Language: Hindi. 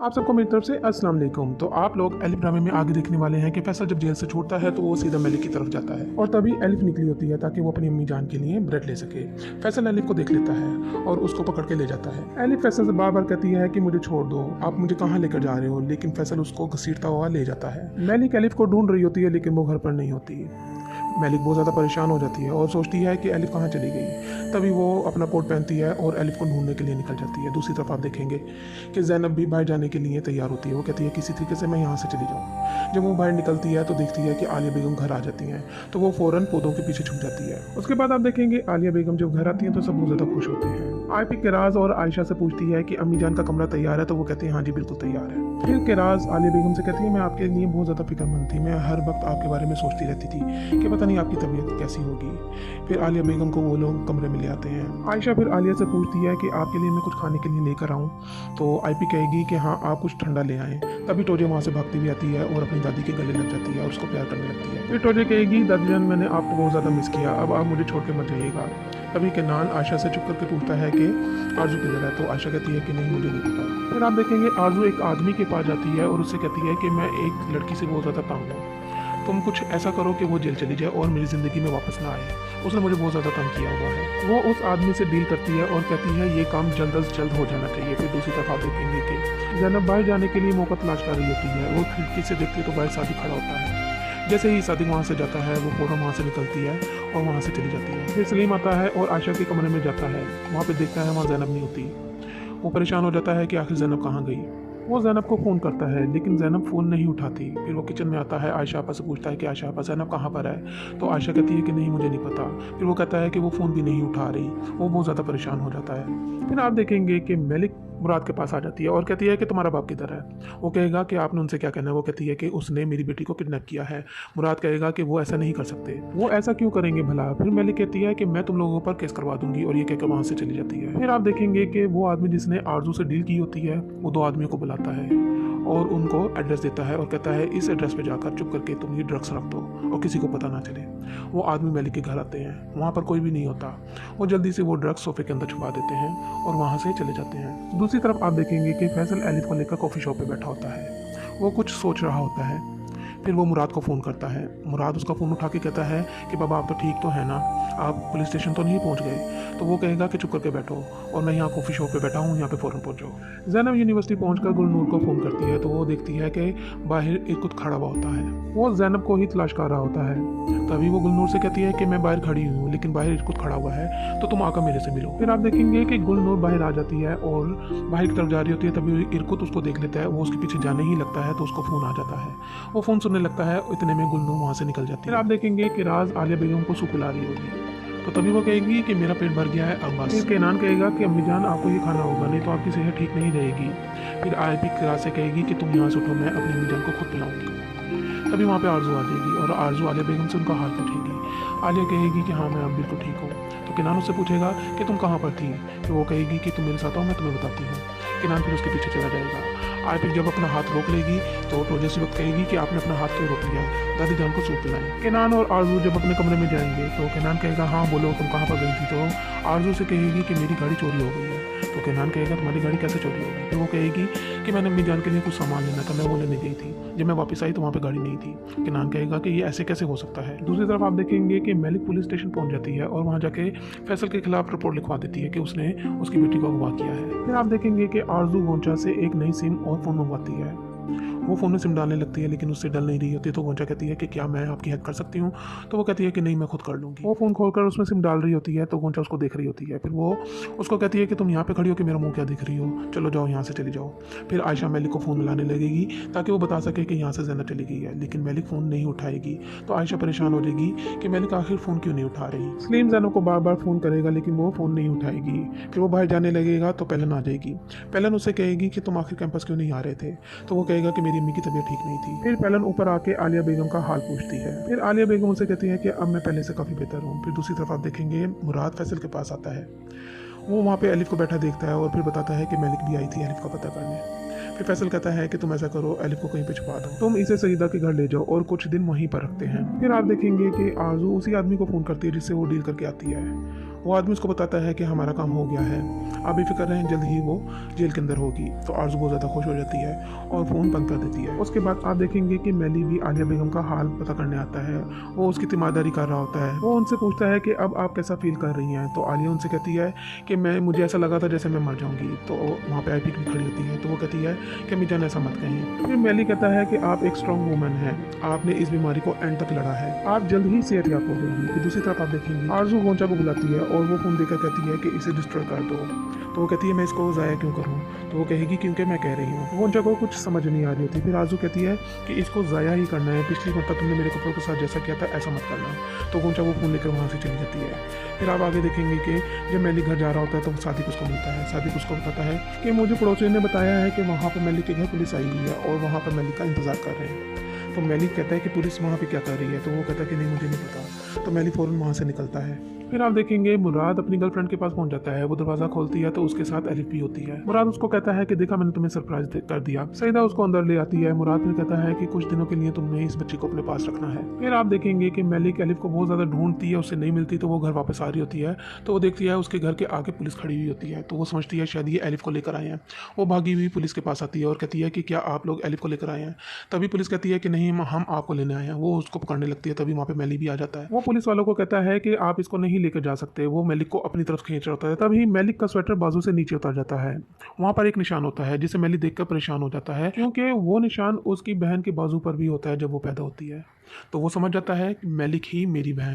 आप सबको मेरी तरफ से अस्सलाम वालेकुम। तो आप लोग एलिफ ड्रामे में आगे देखने वाले हैं कि फैसल जब जेल से छूटता है तो वो सीधा मेलिक की तरफ जाता है और तभी एलिफ निकली होती है ताकि वो अपनी अम्मी जान के लिए ब्रेड ले सके। फैसल एलिफ को देख लेता है और उसको पकड़ के ले जाता है। एलिफ फैसल से बार बार कहती है कि मुझे छोड़ दो, आप मुझे कहाँ लेकर जा रहे हो, लेकिन फैसल उसको घसीटता हुआ ले जाता है। मेलिक एलिफ को ढूंढ रही होती है लेकिन वो घर पर नहीं होती। मेलिक बहुत ज़्यादा परेशान हो जाती है और सोचती है कि एलिफ कहाँ चली गई। तभी वो अपना कोट पहनती है और एलिफ को ढूंढने के लिए निकल जाती है। दूसरी तरफ आप देखेंगे कि ज़ैनब भी बाहर जाने के लिए तैयार होती है। वो कहती है किसी तरीके से मैं यहाँ से चली जाऊँ। जब वो बाहर निकलती है तो देखती है कि आलिया बेगम घर आ जाती हैं, तो वो फ़ौरन पौधों के पीछे छुप जाती है। उसके बाद आप देखेंगे आलिया बेगम जब घर आती हैं तो सब बहुत ज़्यादा खुश होते हैं। आईपी किराज और आयशा से पूछती है कि अम्मी जान का कमरा तैयार है, तो वो कहती है हाँ जी बिल्कुल तैयार है। फिर किराज आलिया बेगम से कहती है मैं आपके लिए बहुत ज़्यादा फिक्रमंद थी, मैं हर वक्त आपके बारे में सोचती रहती थी कि पता नहीं आपकी तबीयत कैसी होगी। फिर आलिया बेगम को वो लोग कमरे में ले आते हैं। आयशा फिर आलिया से पूछती है कि आपके लिए मैं कुछ खाने के लिए लेकर आऊँ, तो आईपी कहेगी कि हाँ आप कुछ ठंडा ले आएँ। तभी टोजे वहाँ से भागती भी आती है और अपनी दादी के गले लग जाती है और उसको प्यार करने लगती है। फिर टोजे कहेगी दादी जान मैंने आपको बहुत ज़्यादा मिस किया, अब आप मुझे छोड़ के मत जाइएगा। तभी केनान आयशा से चुप करके पूछता है कि आरजू किधर है, तो आयशा कहती है कि नहीं मुझे नहीं पता। फिर आप देखेंगे आरजू एक आदमी के पास जाती है और उससे कहती है कि मैं एक लड़की से बहुत ज़्यादा तंग हूँ, तुम कुछ ऐसा करो कि वो जेल चली जाए और मेरी ज़िंदगी में वापस ना आए, उसने मुझे बहुत ज़्यादा तंग किया हुआ है। वो उस आदमी से डील करती है और कहती है ये काम जल्द अज जल्द हो जाना चाहिए। फिर दूसरी तरफ आप देखेंगे कि ज़ैनब बाहर जाने के लिए मौका तलाश कर रही होती है। वो खिड़की से देखती है तो बाहर सादी खड़ा होता है। जैसे ही सादिक वहाँ से जाता है वो फ़ौरन वहाँ से निकलती है और वहाँ से चली जाती है। फिर सलीम आता है और आयशा के कमरे में जाता है। वहाँ पे देखता है वहाँ ज़ैनब नहीं होती। वो परेशान हो जाता है कि आखिर ज़ैनब कहाँ गई। वो ज़ैनब को फ़ोन करता है लेकिन ज़ैनब फ़ोन नहीं उठाती। फिर वो किचन में आता है, आयशा आपा से पूछता है कि आयशा आपा ज़ैनब कहाँ पर है, तो आयशा कहती है कि नहीं मुझे नहीं पता। फिर वो कहता है कि वो फ़ोन भी नहीं उठा रही। वो बहुत ज़्यादा परेशान हो जाता है। फिर आप देखेंगे कि मेलिक मुराद के पास आ जाती है और कहती है कि तुम्हारा बाप किधर है। वो कहेगा कि आपने उनसे क्या कहना है। वो कहती है कि उसने मेरी बेटी को किडनैप किया है। मुराद कहेगा कि वो ऐसा नहीं कर सकते, वो ऐसा क्यों करेंगे भला। फिर मेलिक कहती है कि मैं तुम लोगों पर केस करवा दूंगी और ये कहकर वहाँ से चली जाती है। फिर आप देखेंगे कि वो आदमी जिसने आरजू से डील की होती है वो दो आदमियों को बुलाता है और उनको एड्रेस देता है और कहता है इस एड्रेस पे जाकर चुप करके तुम ये ड्रग्स रख दो और किसी को पता ना चले। वो आदमी मेलिक के घर आते हैं, वहाँ पर कोई भी नहीं होता। वो जल्दी से वो ड्रग्स सोफे के अंदर छुपा देते हैं और वहाँ से चले जाते हैं। दूसरी तरफ आप देखेंगे कि फैसल एलिफ को लेकर कॉफ़ी शॉप पे बैठा होता है। वो कुछ सोच रहा होता है। फिर वो मुराद को फ़ोन करता है। मुराद उसका फ़ोन उठा के कहता है कि बाबा आप तो ठीक तो है ना, आप पुलिस स्टेशन तो नहीं पहुंच गए। तो वो कहेगा कि चुप करके बैठो और मैं यहाँ कॉफ़ी शॉप पे बैठा हूँ, यहाँ पे फ़ौरन पहुँचो। ज़ैनब यूनिवर्सिटी पहुंचकर गुलनूर को फ़ोन करती है तो वो देखती है कि बाहर एक खुद खड़ा हुआ होता है। वो ज़ैनब को ही तलाश कर रहा होता है। तभी वो गुलनूर से कहती है कि मैं बाहर खड़ी हुई हूँ लेकिन बाहर इरकुत खड़ा हुआ है, तो तुम आकर मेरे से मिलो। फिर आप देखेंगे कि गुलनूर बाहर आ जाती है और बाहर की तरफ जा रही होती है। तभी इरकुत उसको देख लेता है। वो उसके पीछे जाने ही लगता है तो उसको फ़ोन आ जाता है। वो फ़ोन सुनने लगता है, इतने में गुलनूर वहाँ से निकल जाती है। फिर आप देखेंगे कि राज आलिया बेगम को सूप पिला रही होगी, तो तभी वो कहेगी कि मेरा पेट भर गया है अब बस। फिर केनान कहेगा कि अम्मी जान आपको ये खाना होगा, नहीं तो आपकी सेहत ठीक नहीं रहेगी। फिर आईपी किराज से कहेगी कि तुम यहाँ से उठो, मैं अपनी अम्मी जान को खुद पिलाऊंगी। तभी वहाँ पे आरजू आ जाएगी और आरजू आलिया बेगम से उनका हाथ पूछेगी। आलिया कहेगी कि हाँ मैं अब बिल्कुल ठीक हूँ। तो केनान उससे पूछेगा कि तुम कहाँ पर थी। तो वो कहेगी कि तुम मेरे साथ आओ, मैं तुम्हें बताती हूँ। केनान फिर उसके पीछे चला जाएगा। आईपी जब अपना हाथ रोक लेगी तो टोजे से वक्त कहेगी कि आपने अपना हाथ क्यों रोक लिया, दादी जान को सूप पिलाएं। केनान और आरजू जब अपने कमरे में जाएंगे तो केनान कहेगा हाँ बोलो तुम कहाँ पर गई थी। तो आरजू से कहेगी कि मेरी गाड़ी चोरी हो गई है। तो केनान कहेगा तुम्हारी गाड़ी कैसे चोरी हो गई। तो वो कहेगी कि मैंने अम्मी जान के लिए कुछ सामान लेना था, मैं वो लेने गई थी, जब मैं वापस आई तो वहाँ पे गाड़ी नहीं थी। केनान कहेगा कि ये ऐसे कैसे हो सकता है। दूसरी तरफ आप देखेंगे कि मेलिक पुलिस स्टेशन पहुंच जाती है और वहाँ जाके फैसल के खिलाफ रिपोर्ट लिखवा देती है कि उसने उसकी बेटी को अगवा किया है। फिर आप देखेंगे कि आरजू गोंचा से एक नई सिम और फ़ोन मंगवाती है। वो फ़ोन में सिम डालने लगती है लेकिन उससे डल नहीं रही होती। तो गोंचा कहती है कि क्या मैं आपकी हेल्प कर सकती हूँ। तो वो कहती है कि नहीं मैं खुद कर लूँगी। वो फ़ोन खोलकर उसमें सिम डाल रही होती है तो गोंचा उसको देख रही होती है। फिर वो उसको कहती है कि तुम यहाँ पे खड़ी हो कि मेरा मुंह क्या दिख रही हो, चलो जाओ यहाँ से चली जाओ। फिर आयशा मेलिक को फ़ोन मिलाने लगेगी ताकि वो बता सके कि यहाँ से ज़ैनब चली गई है, लेकिन मेलिक फ़ोन नहीं उठाएगी। तो आयशा परेशान हो जाएगी कि मेलिक आखिर फ़ोन क्यों नहीं उठा रही। सलीम ज़ैनब को बार बार फ़ोन करेगा लेकिन वो फ़ोन नहीं उठाएगी। फिर वो बाहर जाने लगेगा तो पेलन आ जाएगी। पेलन उससे कहेगी कि तुम आखिर कैंपस क्यों नहीं आ रहे थे। तो वो कहेगा कि मेरी अम्मी की तबीयत ठीक नहीं थी। फिर पेलन ऊपर आके आलिया बेगम का हाल पूछती है। फिर आलिया बेगम उसे कहती है कि अब मैं पहले से काफ़ी बेहतर हूँ। फिर दूसरी तरफ आप देखेंगे मुराद फैसल के पास आता है। वो वहाँ पे एलिफ को बैठा देखता है और फिर बताता है कि मेलिक भी आई थी एलिफ का पता करने। फिर फैसल कहता है कि तुम ऐसा करो, एलिफ को कहीं पे छुपा दो, तुम इसे सईदा के घर ले जाओ और कुछ दिन वहीं पर रखते हैं। फिर आप देखेंगे कि आरजू उसी आदमी को फ़ोन करती है जिससे वो डील करके आती है। वो आदमी उसको बताता है कि हमारा काम हो गया है, आप बेफिक्र रहें, जल्द ही वो जेल के अंदर होगी। तो आरजू बहुत ज़्यादा खुश हो जाती है और फ़ोन बंद कर देती है। उसके बाद आप देखेंगे कि मेली भी आलिया बेगम का हाल पता करने आता है। वो उसकी तीमारदारी कर रहा होता है। वो उनसे पूछता है कि अब आप कैसा फील कर रही हैं। तो आलिया उनसे कहती है कि मुझे ऐसा लगा था जैसे मैं मर जाऊंगी। तो वहाँ पे आईपी भी खड़ी होती है। तो वो कहती है कि अम्मी जान ऐसा मत कहें। फिर मेली कहता है कि आप एक स्ट्रॉन्ग वूमन हैं, आपने इस बीमारी को एंड तक लड़ा है, आप जल्द ही सेहतयाब हो गई। फिर दूसरी तरफ आप देखेंगे आरजू गोंचा को बुलाती है और वो फोन देकर कहती है कि इसे डिस्ट्रॉय कर दो। तो वो कहती है मैं इसको ज़ाया क्यों करूँ। तो वो कहेगी क्योंकि मैं कह रही हूँ। गोंचा को कुछ समझ नहीं आ रही होती। फिर आरजू कहती है कि इसको ज़ाया ही करना है, पिछली मरतब तुमने मेरे कपड़ों के साथ जैसा किया था ऐसा मत करना। तो गोंचा वो फ़ोन लेकर वहाँ से चली जाती है। फिर आप आगे देखेंगे कि जब मेली घर जा रहा होता है तो सादिक उसको मिलता है। सादिक उसको बताता है कि मुझे पड़ोसी ने बताया है कि वहाँ पर मेली के घर पुलिस आई हुई है और वहाँ पर मेली का इंतज़ार कर रहे हैं। तो मेली कहता है कि पुलिस वहाँ पे क्या कर रही है। तो वो कहता है कि नहीं मुझे नहीं पता। तो मेली फ़ौरन वहाँ से निकलता है। फिर आप देखेंगे मुराद अपनी गर्लफ्रेंड के पास पहुंच जाता है। वो दरवाज़ा खोलती है तो उसके साथ एलिफ भी होती है। मुराद उसको कहता है कि देखा मैंने तुम्हें सरप्राइज कर दिया। सईदा उसको अंदर ले आती है। मुराद फिर कहता है कि कुछ दिनों के लिए तुमने इस बच्ची को अपने पास रखना है। फिर आप देखेंगे कि मेलिक एलिफ को बहुत ज़्यादा ढूंढती है, उससे नहीं मिलती। तो वो घर वापस आ रही होती है। तो वो देखती है उसके घर के आगे पुलिस खड़ी हुई होती है। तो वो समझती है शायद ये एलिफ को लेकर आए हैं। वो भागी हुई पुलिस के पास आती है और कहती है कि क्या आप लोग एलिफ को लेकर आए हैं। तभी पुलिस कहती है कि नहीं हम आपको लेने आए हैं। वो उसको पकड़ने लगती है। तभी वहाँ पे मेली भी आ जाता है। वो पुलिस वालों को कहता है कि आप इसको नहीं लेकर जा सकते। वो मेलिक को अपनी तरफ खींच रहा होता है। तभी मेलिक का स्वेटर बाजू से नीचे उतर जाता है। वहाँ पर एक निशान होता है जिसे मेलिक देखकर परेशान हो जाता है, क्योंकि वो निशान उसकी बहन के बाजू पर भी होता है जब वो पैदा होती है। तो वो समझ जाता है कि मेलिक ही मेरी बहन